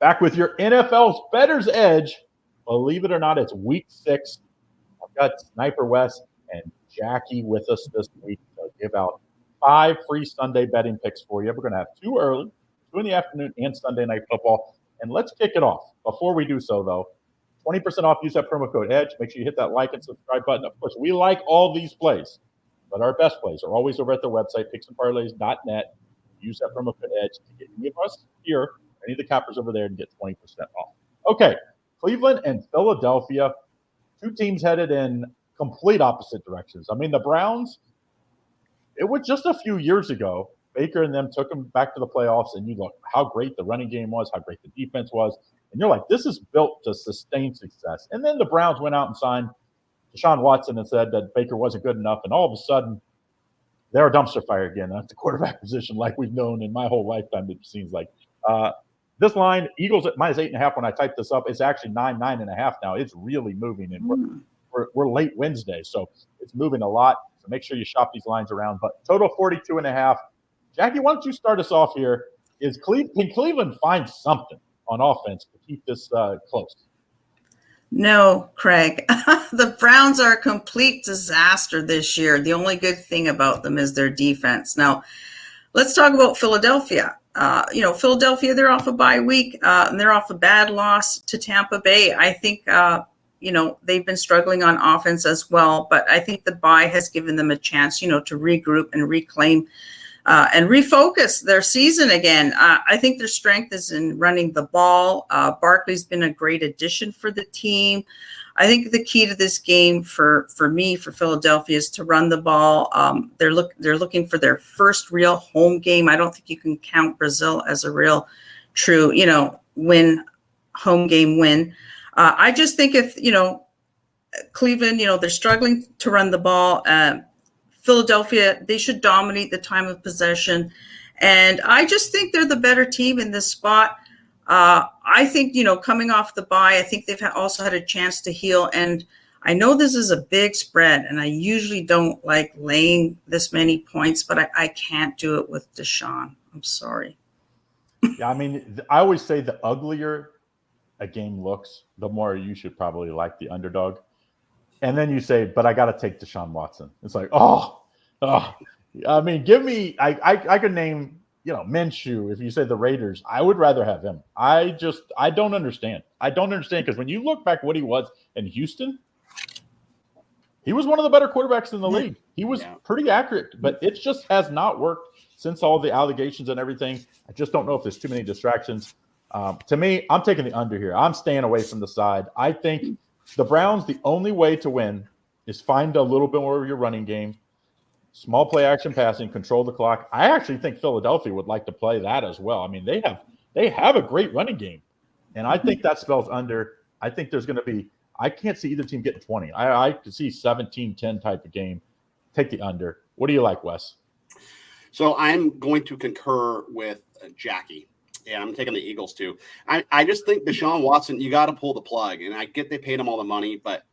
Back with your NFL's Bettors Edge. Believe it or not, it's week 6. I've got Sniper West and Jackie with us this week to give out 5 free Sunday betting picks for you. We're going to have 2 early, 2 in the afternoon, and Sunday Night Football. And let's kick it off. Before we do so, though, 20% off. Use that promo code EDGE. Make sure you hit that like and subscribe button. Of course, we like all these plays, but our best plays are always over at the website, picksandparlays.net. Use that promo code EDGE to get any of us here, any of the cappers over there, and get 20% off. Okay, Cleveland and Philadelphia, 2 teams headed in complete opposite directions. I mean, the Browns, it was just a few years ago, Baker and them took them back to the playoffs, and you look how great the running game was, how great the defense was, and you're like, this is built to sustain success. And then the Browns went out and signed Deshaun Watson and said that Baker wasn't good enough, and all of a sudden, they're a dumpster fire again at the quarterback position like we've known in my whole lifetime, it seems like. This line, Eagles at minus 8.5 when I typed this up, it's actually 9.5 now. It's really moving, and we're late Wednesday, so it's moving a lot. So make sure you shop these lines around. But total 42.5. Jackie, why don't you start us off here? Can Cleveland find something on offense to keep this close? No, Craig. The Browns are a complete disaster this year. The only good thing about them is their defense. Now, let's talk about Philadelphia. Philadelphia, they're off a bye week, and they're off a bad loss to Tampa Bay. I think, they've been struggling on offense as well, but I think the bye has given them a chance, to regroup and reclaim and refocus their season again. I think their strength is in running the ball. Barkley's been a great addition for the team. I think the key to this game for Philadelphia is to run the ball. They're looking for their first real home game. I don't think you can count Brazil as a real true, home game win. I just think if, Cleveland, they're struggling to run the ball. Philadelphia, they should dominate the time of possession. And I just think they're the better team in this spot. I think, coming off the bye, I think they've also had a chance to heal. And I know this is a big spread, and I usually don't like laying this many points, but I can't do it with Deshaun. I'm sorry. Yeah, I mean, I always say the uglier a game looks, the more you should probably like the underdog. And then you say, but I got to take Deshaun Watson. It's like, I mean, give me – I could name – Minshew, if you say the Raiders, I would rather have him. I don't understand. I don't understand because when you look back what he was in Houston, he was one of the better quarterbacks in the league. He was pretty accurate, but it just has not worked since all the allegations and everything. I just don't know if there's too many distractions. To me, I'm taking the under here. I'm staying away from the side. I think the Browns, the only way to win is find a little bit more of your running game. Small play action passing, control the clock. I actually think Philadelphia would like to play that as well. I mean, they have a great running game, and I think that spells under. I think there's going to be – I can't see either team getting 20. I could see 17-10 type of game. Take the under. What do you like, Wes? So I'm going to concur with Jackie. Yeah, I'm taking the Eagles too. I just think Deshaun Watson, you got to pull the plug. And I get they paid him all the money, but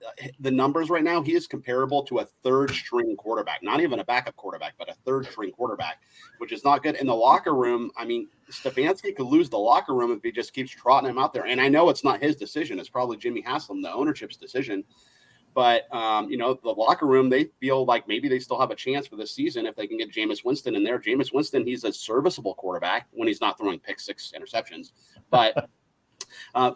the numbers right now, he is comparable to a third-string quarterback. Not even a backup quarterback, but a third-string quarterback, which is not good. In the locker room, I mean, Stefanski could lose the locker room if he just keeps trotting him out there. And I know it's not his decision. It's probably Jimmy Haslam, the ownership's decision. But, the locker room, they feel like maybe they still have a chance for this season if they can get Jameis Winston in there. Jameis Winston, he's a serviceable quarterback when he's not throwing pick 6 interceptions. But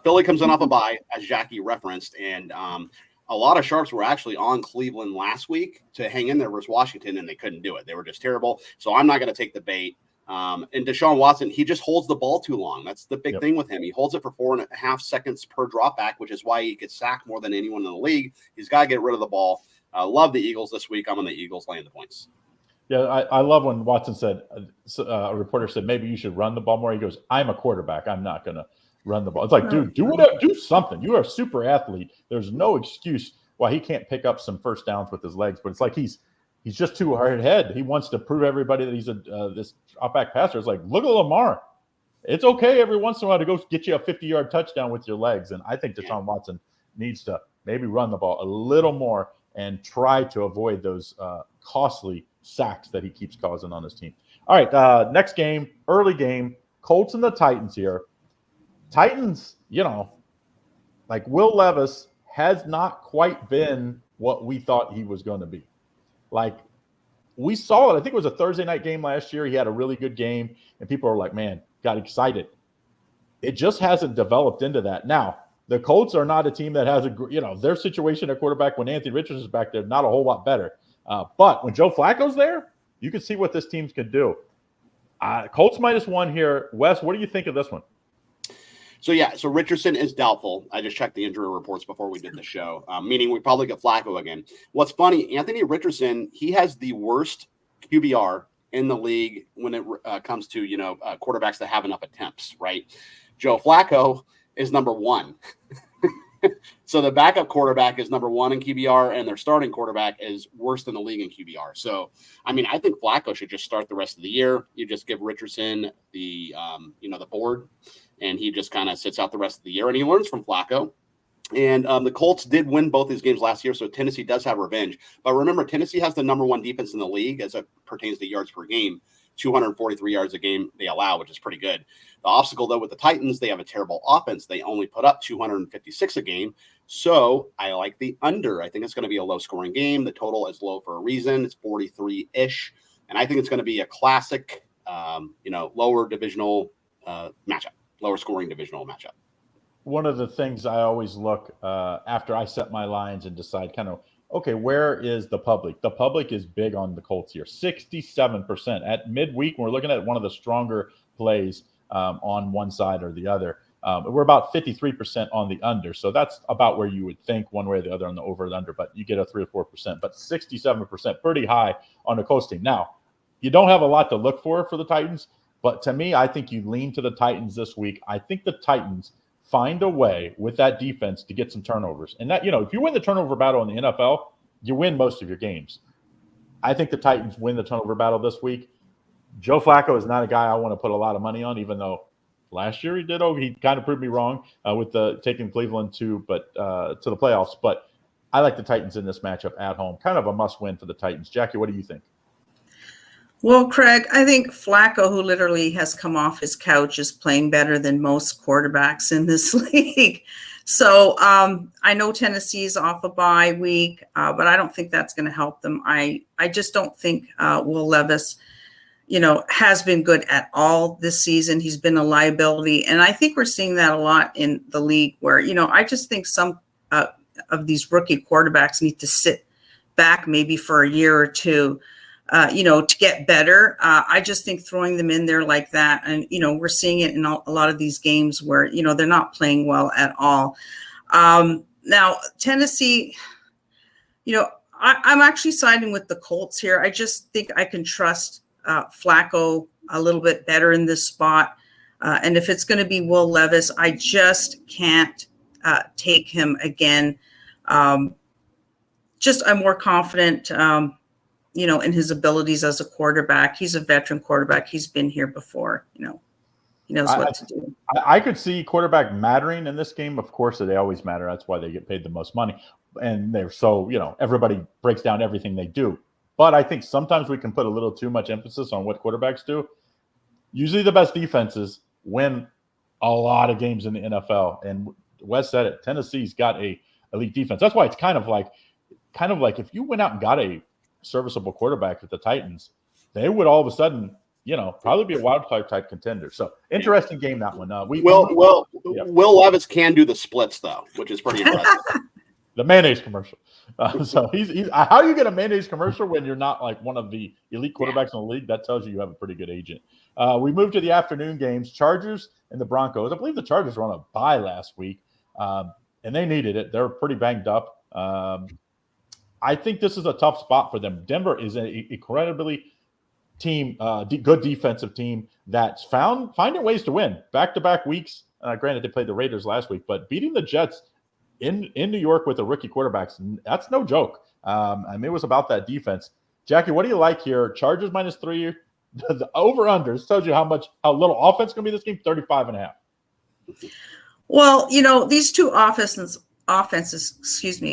Philly comes in off a bye, as Jackie referenced, and a lot of sharps were actually on Cleveland last week to hang in there versus Washington, and they couldn't do it. They were just terrible. So I'm not going to take the bait. And Deshaun Watson, he just holds the ball too long. That's the big thing with him. He holds it for 4.5 seconds per drop back, which is why he gets sacked more than anyone in the league. He's got to get rid of the ball. Love the Eagles this week. I'm on the Eagles laying the points. Yeah, I love when Watson said, a reporter said, maybe you should run the ball more. He goes, I'm a quarterback. I'm not going to run the ball. It's like, dude, do something. You are a super athlete. There's no excuse why he can't pick up some first downs with his legs. But it's like he's just too hard head. He wants to prove everybody that he's this drop-back passer. It's like, look at Lamar. It's okay every once in a while to go get you a 50-yard touchdown with your legs. And I think Deshaun Watson needs to maybe run the ball a little more and try to avoid those costly sacks that he keeps causing on his team. All right, next game, early game, Colts and the Titans here. Titans, like Will Levis has not quite been what we thought he was going to be. Like we saw it. I think it was a Thursday night game last year. He had a really good game, and people are like, man, got excited. It just hasn't developed into that. Now, the Colts are not a team that has their situation at quarterback when Anthony Richardson's back there, not a whole lot better. But when Joe Flacco's there, you can see what this team could do. Colts -1 here. Wes, what do you think of this one? So Richardson is doubtful. I just checked the injury reports before we did the show, meaning we probably get Flacco again. What's funny, Anthony Richardson, he has the worst QBR in the league when it comes to, quarterbacks that have enough attempts, right? Joe Flacco is number 1. So the backup quarterback is number 1 in QBR, and their starting quarterback is worse than the league in QBR. So, I mean, I think Flacco should just start the rest of the year. You just give Richardson the board, and he just kind of sits out the rest of the year, and he learns from Flacco. And the Colts did win both these games last year, so Tennessee does have revenge. But remember, Tennessee has the number 1 defense in the league as it pertains to yards per game. 243 yards a game they allow, which is pretty good. The obstacle, though, with the Titans, they have a terrible offense. They only put up 256 a game. So I like the under. I think it's going to be a low-scoring game. The total is low for a reason. It's 43-ish. And I think it's going to be a classic, lower divisional matchup, lower-scoring divisional matchup. One of the things I always look after I set my lines and decide okay, where is the public? The public is big on the Colts here. 67% at midweek. We're looking at one of the stronger plays on one side or the other. We're about 53% on the under. So that's about where you would think one way or the other on the over and under, but you get a 3 or 4%, but 67%, pretty high on the Colts team. Now, you don't have a lot to look for the Titans, but to me, I think you lean to the Titans this week. I think the Titans find a way with that defense to get some turnovers. And that, if you win the turnover battle in the NFL, you win most of your games. I think the Titans win the turnover battle this week. Joe Flacco is not a guy I want to put a lot of money on, even though last year he did. He kind of proved me wrong with taking Cleveland to the playoffs. But I like the Titans in this matchup at home. Kind of a must-win for the Titans. Jackie, what do you think? Well, Craig, I think Flacco, who literally has come off his couch, is playing better than most quarterbacks in this league. So I know Tennessee's off a bye week, but I don't think that's going to help them. I just don't think Will Levis, has been good at all this season. He's been a liability. And I think we're seeing that a lot in the league where, I just think some of these rookie quarterbacks need to sit back maybe for a year or two, to get better. I just think throwing them in there like that, and, we're seeing it in a lot of these games where, they're not playing well at all. Now, Tennessee, I'm actually siding with the Colts here. I just think I can trust Flacco a little bit better in this spot. And if it's going to be Will Levis, I just can't take him again. I'm more confident, in his abilities as a quarterback. He's a veteran quarterback. He's been here before, he knows what to do. I could see quarterback mattering in this game. Of course, they always matter. That's why they get paid the most money. And they're so, everybody breaks down everything they do. But I think sometimes we can put a little too much emphasis on what quarterbacks do. Usually the best defenses win a lot of games in the NFL. And Wes said it, Tennessee's got a elite defense. That's why it's kind of like if you went out and got a serviceable quarterback with the Titans, they would all of a sudden, probably be a wild card type contender. So interesting game, that one. Will Levis can do the splits though, which is pretty impressive. The mayonnaise commercial. So he's how do you get a mayonnaise commercial when you're not like one of the elite quarterbacks in the league? That tells you have a pretty good agent. We moved to the afternoon games, Chargers and the Broncos. I believe the Chargers were on a bye last week, and they needed it. They're pretty banged up. I think this is a tough spot for them. Denver is an incredibly good defensive team that's finding ways to win back-to-back weeks. Granted, they played the Raiders last week, but beating the Jets in New York with the rookie quarterbacks, that's no joke. It was about that defense. Jackie, what do you like here? Chargers -3. The over-unders tells you how little offense going to be this game, 35.5. Well, these two offenses,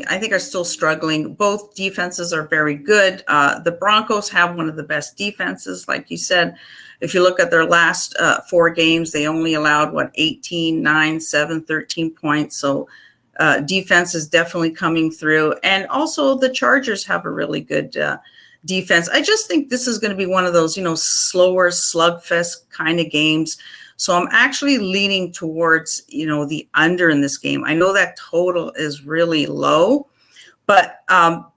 I think are still struggling. Both defenses are very good. The Broncos have one of the best defenses, like you said. If you look at their last 4 games, they only allowed 18, 9, 7, 13 points. So defense is definitely coming through. And also the Chargers have a really good defense. I just think this is going to be one of those, slower slugfest kind of games. So I'm actually leaning towards, the under in this game. I know that total is really low, but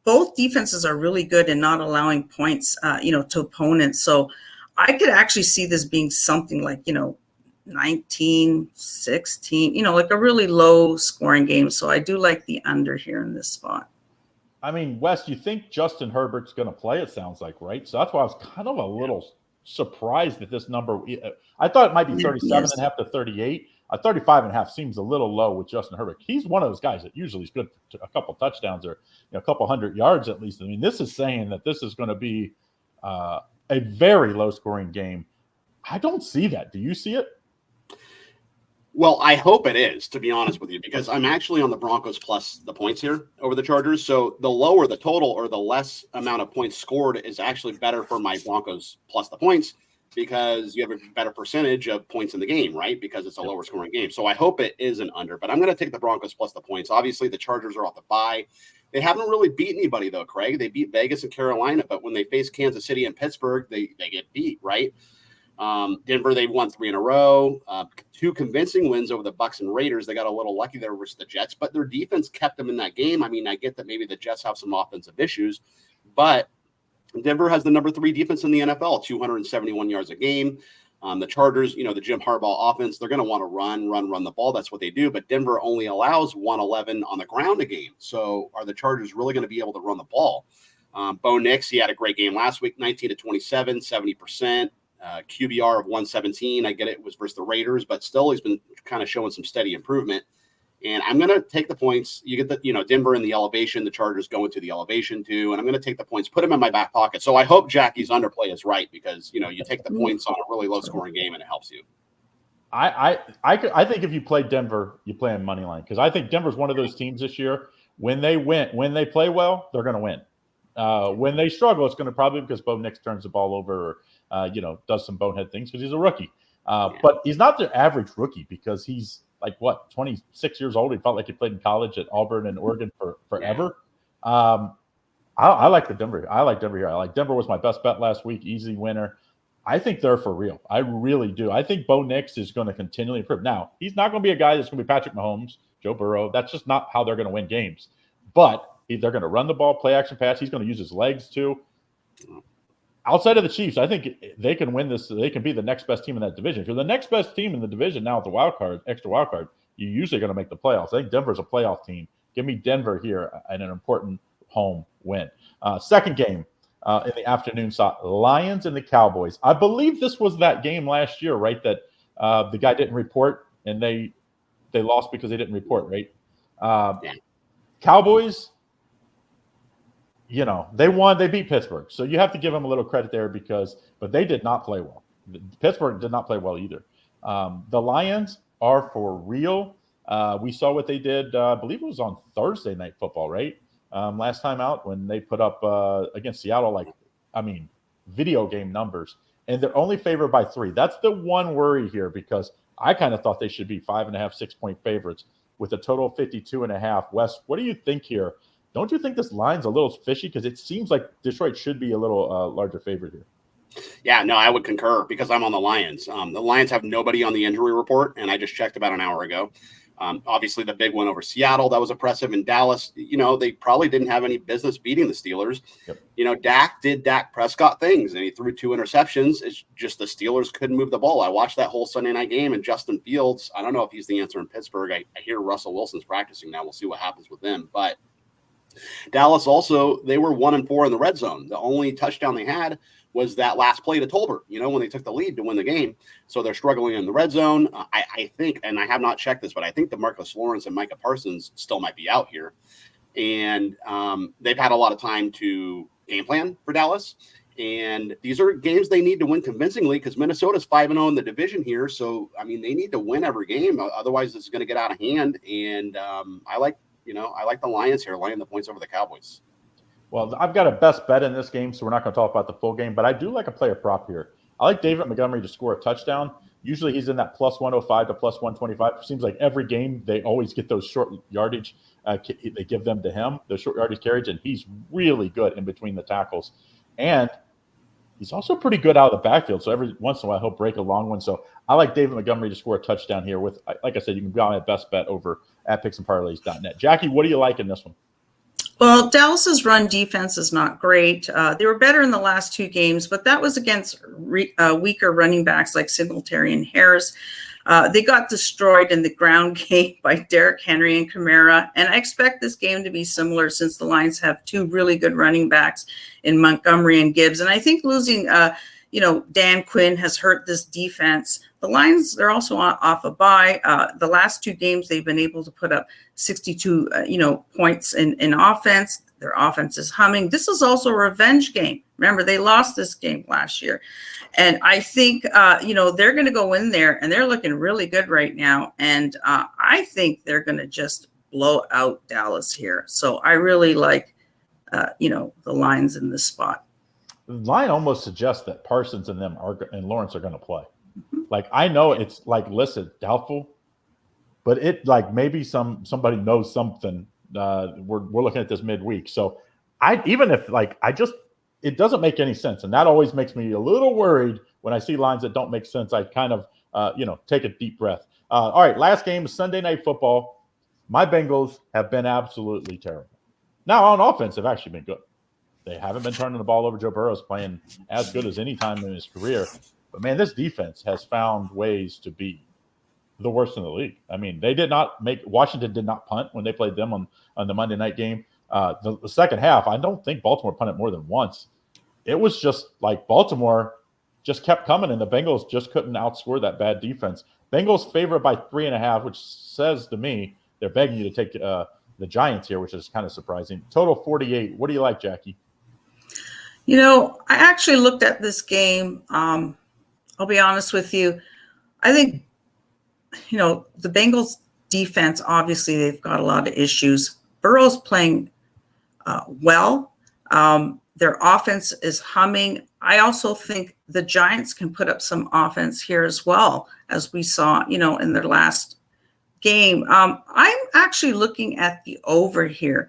both defenses are really good in not allowing points, to opponents. So I could actually see this being something like, 19, 16, like a really low scoring game. So I do like the under here in this spot. I mean, Wes, you think Justin Herbert's going to play, it sounds like, right? So that's why I was kind of a little surprised at this number. I thought it might be 37.5 to 38. 35.5 seems a little low with Justin Herbert. He's one of those guys that usually is good for a couple touchdowns or a couple hundred yards at least. I mean, this is saying that this is going to be a very low-scoring game. I don't see that. Do you see it? Well, I hope it is, to be honest with you, because I'm actually on the Broncos plus the points here over the Chargers. So the lower the total or the less amount of points scored is actually better for my Broncos plus the points because you have a better percentage of points in the game, right? Because it's a lower scoring game. So I hope it is an under, but I'm going to take the Broncos plus the points. Obviously, the Chargers are off the bye. They haven't really beat anybody, though, Craig. They beat Vegas and Carolina, but when they face Kansas City and Pittsburgh, they get beat, right? Denver, they've won 3 in a row, 2 convincing wins over the Bucs and Raiders. They got a little lucky there versus the Jets, but their defense kept them in that game. I mean, I get that maybe the Jets have some offensive issues, but Denver has the number 3 defense in the NFL, 271 yards a game. The Chargers, the Jim Harbaugh offense, they're going to want to run the ball. That's what they do. But Denver only allows 111 on the ground a game. So are the Chargers really going to be able to run the ball? Bo Nix, he had a great game last week, 19 to 27, 70%. QBR of 117. I get it was versus the Raiders, but still he's been kind of showing some steady improvement. And I'm going to take the points. You get the, Denver in the elevation, the Chargers going to the elevation too. And I'm going to take the points, put them in my back pocket. So I hope Jackie's underplay is right because, you take the points on a really low scoring game and it helps you. I think if you play Denver, you play in money line because I think Denver's one of those teams this year. When they play well, they're going to win. When they struggle, it's going to probably because Bo Nix turns the ball over or, does some bonehead things because he's a rookie. But he's not their average rookie because he's 26 years old. He felt like he played in college at Auburn and Oregon forever. I like the Denver. I like Denver here. I like Denver was my best bet last week. Easy winner. I think they're for real. I really do. I think Bo Nix is going to continually improve. Now, he's not going to be a guy that's going to be Patrick Mahomes, Joe Burrow. That's just not how they're going to win games. But they're going to run the ball, play action pass. He's going to use his legs too. Outside of the Chiefs, I think they can win this. They can be the next best team in that division. If you're the next best team in the division now with the extra wild card, you're usually going to make the playoffs. I think Denver's a playoff team. Give me Denver here and an important home win. Second game in the afternoon slot, Lions and the Cowboys. I believe this was that game last year, right? That the guy didn't report and they lost because they didn't report, right? Cowboys. They won. They beat Pittsburgh. So you have to give them a little credit there but they did not play well. Pittsburgh did not play well either. The Lions are for real. We saw what they did. I believe it was on Thursday Night Football, right? Last time out when they put up against Seattle, video game numbers. And they're only favored by 3. That's the one worry here because I kind of thought they should be 5.5, 6-point favorites with a total of 52.5. Wes, what do you think here? Don't you think this line's a little fishy? Because it seems like Detroit should be a little larger favorite here. Yeah, no, I would concur because I'm on the Lions. The Lions have nobody on the injury report, and I just checked about an hour ago. Obviously, the big one over Seattle, that was impressive. In Dallas, they probably didn't have any business beating the Steelers. Yep. Dak did Dak Prescott things, and he threw 2 interceptions. It's just the Steelers couldn't move the ball. I watched that whole Sunday night game, and Justin Fields, I don't know if he's the answer in Pittsburgh. I hear Russell Wilson's practicing now. We'll see what happens with them. But Dallas also, they were 1-4 in the red zone. The only touchdown they had was that last play to Tolbert, when they took the lead to win the game. So they're struggling in the red zone. I think, and I have not checked this, but I think DeMarcus Lawrence and Micah Parsons still might be out here. And they've had a lot of time to game plan for Dallas. And these are games they need to win convincingly because Minnesota's 5-0 in the division here. So, they need to win every game. Otherwise, this is going to get out of hand. And I like I like the Lions here laying the points over the Cowboys. Well, I've got a best bet in this game, so we're not going to talk about the full game, but I do like a player prop here. I like David Montgomery to score a touchdown. Usually he's in that plus 105 to plus 125. It seems like every game they always get those short yardage. They give them to him, the short yardage carriage, and he's really good in between the tackles. And he's also pretty good out of the backfield, so every once in a while he'll break a long one. So I like David Montgomery to score a touchdown here with, like I said, you can buy my best bet over at picksandparlays.net. Jackie, what do you like in this one? Well, Dallas's run defense is not great. They were better in the last two games, but that was against weaker running backs like Singletary and Harris. They got destroyed in the ground game by Derrick Henry and Kamara, and I expect this game to be similar since the Lions have two really good running backs in Montgomery and Gibbs. And I think losing, Dan Quinn has hurt this defense. The Lions, they're also off a bye. The last two games, they've been able to put up 62, points in offense. Their offense is humming. This is also a revenge game. Remember, they lost this game last year. And I think, they're going to go in there, and they're looking really good right now. And I think they're going to just blow out Dallas here. So I really like, the Lions in this spot. The line almost suggests that Parsons and Lawrence are going to play. Like, I know it's like listed doubtful, but it like maybe somebody knows something. We're looking at this midweek. So it doesn't make any sense. And that always makes me a little worried when I see lines that don't make sense. I kind of, take a deep breath. All right, last game is Sunday Night Football. My Bengals have been absolutely terrible. Now, on offense, they've actually been good. They haven't been turning the ball over. Joe Burrow's playing as good as any time in his career. But, man, this defense has found ways to be the worst in the league. I mean, Washington did not punt when they played them on the Monday night game. The second half, I don't think Baltimore punted more than once. It was just like Baltimore just kept coming, and the Bengals just couldn't outscore that bad defense. Bengals favored by 3.5, which says to me they're begging you to take the Giants here, which is kind of surprising. Total 48. What do you like, Jackie? I actually looked at this game. I'll be honest with you. I think, the Bengals defense, obviously they've got a lot of issues. Burrow's playing well. Their offense is humming. I also think the Giants can put up some offense here as well, as we saw, in their last game. I'm actually looking at the over here.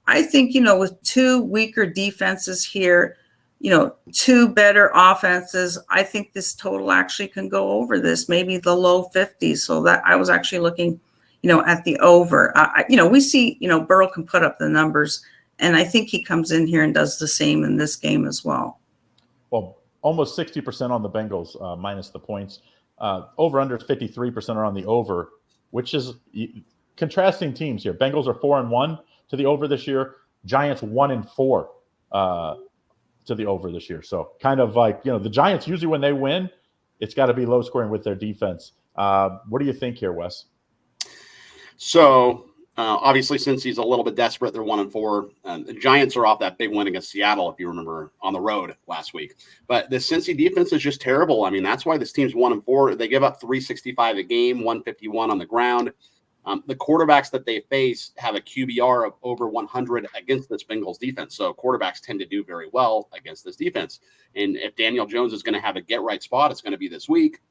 I think, with two weaker defenses here, two better offenses, I think this total actually can go over this, maybe the low 50s. So that I was actually looking, at the over. We see, Burrow can put up the numbers, and I think he comes in here and does the same in this game as well. Well, almost 60% on the Bengals minus the points. Over under 53% are on the over, which is contrasting teams here. Bengals are 4-1 to the over this year. Giants 1-4 to the over this year. So kind of like, the Giants usually when they win, it's got to be low scoring with their defense. What do you think here, Wes? So obviously, since he's a little bit desperate, they're 1-4. The Giants are off that big win against Seattle, if you remember, on the road last week. But the Cincy defense is just terrible. I mean, that's why this team's 1-4. They give up 365 a game, 151 on the ground. The quarterbacks that they face have a QBR of over 100 against this Bengals defense. So quarterbacks tend to do very well against this defense. And if Daniel Jones is going to have a get-right spot, it's going to be this week.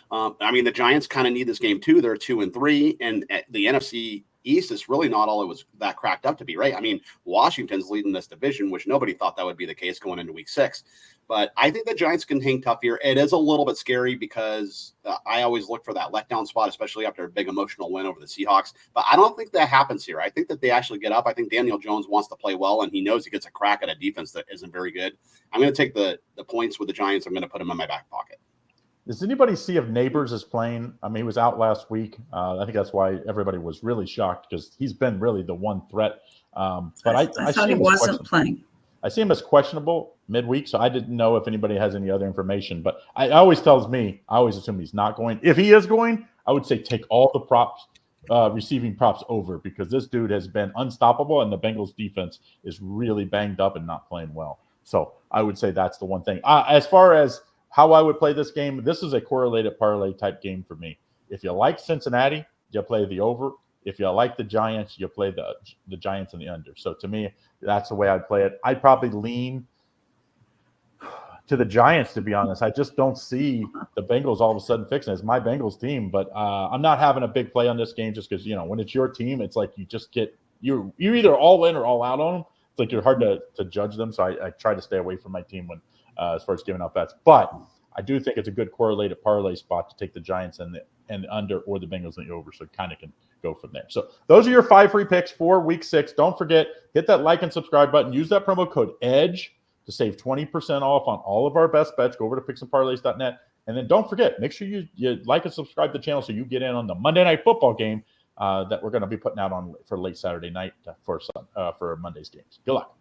The Giants kind of need this game too. They're 2-3, and the NFC East is really not all it was that cracked up to be, right? I mean, Washington's leading this division, which nobody thought that would be the case going into week 6. But I think the Giants can hang tough here. It is a little bit scary because I always look for that letdown spot, especially after a big emotional win over the Seahawks. But I don't think that happens here. I think that they actually get up. I think Daniel Jones wants to play well, and he knows he gets a crack at a defense that isn't very good. I'm going to take the points with the Giants. I'm going to put them in my back pocket. Does anybody see if Neighbors is playing? I mean, he was out last week. I think that's why everybody was really shocked because he's been really the one threat. But I thought he wasn't playing. I see him as questionable midweek, so I didn't know if anybody has any other information. But I always assume he's not going. If he is going, I would say take all the props, receiving props over because this dude has been unstoppable and the Bengals defense is really banged up and not playing well. So I would say that's the one thing. As far as how I would play this game, this is a correlated parlay type game for me. If you like Cincinnati, you play the over. If you like the Giants, you play the Giants in the under. So to me, that's the way I'd play it. I'd probably lean to the Giants, to be honest. I just don't see the Bengals all of a sudden fixing it. It's my Bengals team, but I'm not having a big play on this game just because, when it's your team, it's like you just get – you're either all in or all out on them. It's like you're hard to judge them, so I try to stay away from my team when as far as giving out bets. But I do think it's a good correlated parlay spot to take the Giants and the under or the Bengals and the over, so it kind of can go from there. So those are your 5 free picks for Week 6. Don't forget, hit that like and subscribe button. Use that promo code EDGE to save 20% off on all of our best bets. Go over to picksandparlays.net. And then don't forget, make sure you like and subscribe to the channel so you get in on the Monday Night Football game that we're going to be putting out on for late Saturday night for Monday's games. Good luck.